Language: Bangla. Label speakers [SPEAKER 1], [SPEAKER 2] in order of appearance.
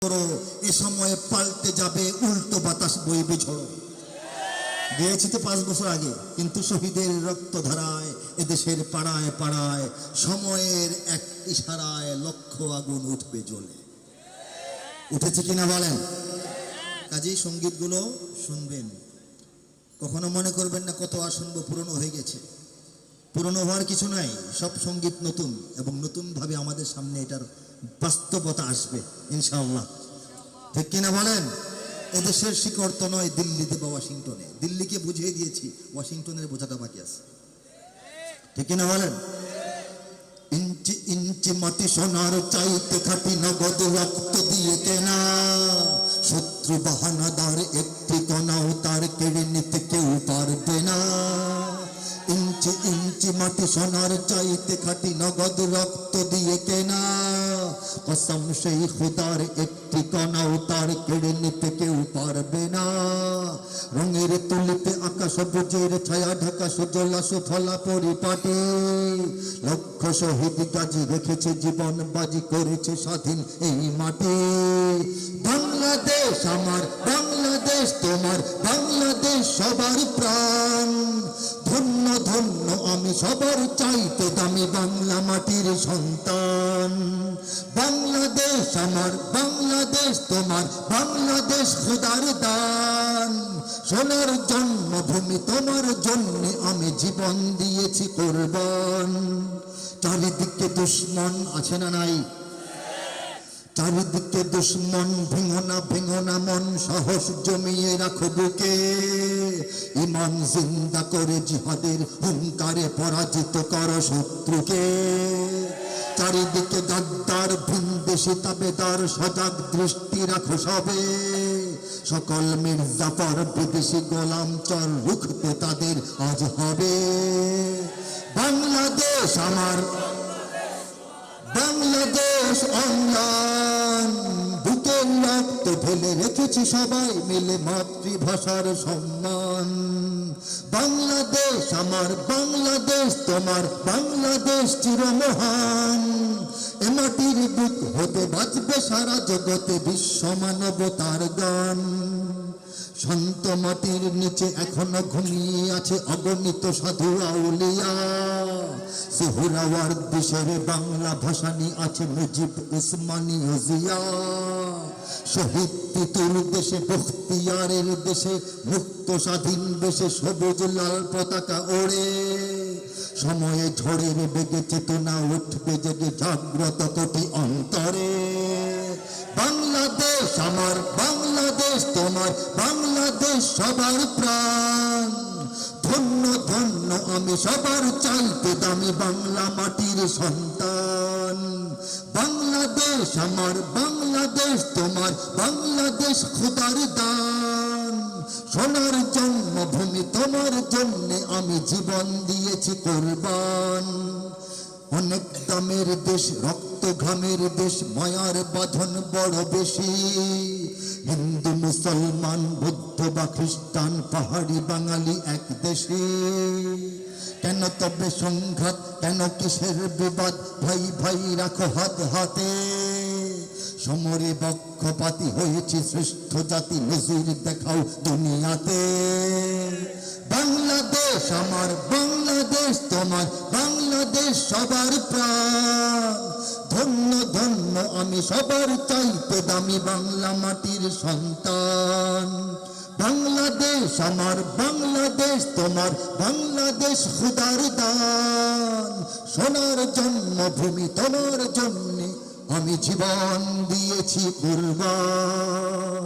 [SPEAKER 1] এ সময়ে পাল্টে যাবে, উল্টো বাতাস বইবে ঝড়ো। গিয়েছি তো 5 বছর আগে, কিন্তু শহীদের রক্ত ধারায় এদেশের পাড়ায় পাড়ায় সময়ের এক ইশারায় লক্ষ আগুন উঠবে জ্বলে। উঠেছে কিনা বলেন? কাজেই সঙ্গীতগুলো শুনবেন, কখনো মনে করবেন না কত আর শুনবো, পুরনো হয়ে গেছে। পুরনো হওয়ার কিছু নাই, সব সঙ্গীত নতুন, এবং নতুনভাবে আমাদের সামনে এটার বাস্তবতা আসবে ইনশাআল্লাহ। ঠিক কিনা বলেন? এদেশের শিকড় তো নয় দিল্লিতে বা ওয়াশিংটনে, দিল্লিকে বুঝিয়ে দিয়েছি, ওয়াশিংটনের বোঝাটা বাকি আছে। ঠিক কিনা বলেন? ইঞ্চি ইঞ্চি মাটি সোনার চাইতে খাঁটি, নগদ রক্ত দিয়ে কেনা। শত্রু বাহানাদার একটি কণাও তার কেড়ে নিতে কেউ পারবে না। ইঞ্চি ইঞ্চি মাটি সোনার চাইতে খাঁটি, নগদ রক্ত দিয়ে কেনা। কসম সেই খুদার একটি কণাও তার কেড়ে নিতে কেউ পারবে না। রঙের তুলিতে আঁকা সবুজের ছায়া ঢাকা সুজলা সুফলা পরিপাটি। লক্ষ শহীদ গাজী রেখেছে জীবন বাজি, করেছে স্বাধীন এই মাটি। বাংলাদেশ আমার, বাংলাদেশ তোমার, বাংলাদেশ সবার প্রাণ। ধন্য ধন্য আমি সবার চাইতে দামি বাংলা মাটির সন্তান। বাংলাদেশ আমার, বাংলাদেশ তোমার, বাংলাদেশ খোদার দান। সোনার জন্মভূমি তোমার জন্য আমি জীবন দিয়েছি কোরবান। চারিদিকে দুশ্মন আছে না নাই? চারিদিকে দুশ্মন, ভেঙো না মন, সাহস জমিয়ে রাখো বুকে। ইমান জিন্দা করে জিহাদের হুঙ্কারে পরাজিত করো শত্রুকে। চারিদিকে গাদ্দার ভিনদেশি তাবেদার, সজাগ দৃষ্টি রাখো সবে। সকল মির্জাফর বিদেশি গোলাম চর, রুখতে তাদের আজ হবে। বাংলাদেশ আমার, বাংলাদেশ অম্লান। বুকের রক্ত ঢেলে রেখেছি সবাই মিলে মাতৃভাষার সম্মান। বাংলাদেশ আমার, বাংলাদেশ তোমার, বাংলাদেশ চিরমহান। এ মাটির বুক হতে বাজবে সারা জগতে বিশ্ব মানবতার গান। শান্ত মাটির নিচে এখনো ঘুমিয়ে আছে অগণিত সাধু আউলিয়া। সোহরাওয়ার্দী শেরে বাংলা ভাষানি আছে মুজিব উসমানী ও জিয়া। শহীদ তিতুর দেশে, বখতিয়ারের দেশে, মুক্ত স্বাধীন দেশে সবুজ লাল পতাকা ওড়ে। সময়ে ঝড়ের বেগে চেতনা উঠবে জেগে জাগ্রত কোটি অন্তরে। বাংলাদেশ আমার, বাংলাদেশ তোমার, বাংলাদেশ সবার প্রাণ। ধন্য ধন্য আমি সবার চাইতে দামি বাংলা মাটির সন্তান। বাংলাদেশ আমার, বাংলাদেশ তোমার, বাংলাদেশ খোদার দান। সোনার জন্মভূমি তোমার জন্যে আমি জীবন দিয়েছি কোরবান। অনেক দামের দেশ, রক্ত ঘামের দেশ, মায়ার বাঁধন বড় বেশি। হিন্দু মুসলমান বৌদ্ধ বা খ্রিস্টান, পাহাড়ি বাঙালি এক দেশে। কেন তবে সংঘাত, কেন কিসের বিবাদ? ভাই ভাই রাখো হাত হাতে। সমরে পক্ষপাতী হয়েছে শ্রেষ্ঠ জাতি, নজির দেখাও দুনিয়াতে। বাংলাদেশ আমার, বাংলাদেশ তোমার, বাংলাদেশ সবার প্রাণ। ধন্য ধন্য আমি সবার চাইতে দামি বাংলা মাটির সন্তান। বাংলাদেশ আমার, বাংলাদেশ তোমার, বাংলাদেশ খোদার দান। সোনার জন্মভূমি তোমার জন্যে আমি জীবন দিয়েছি কুরবান।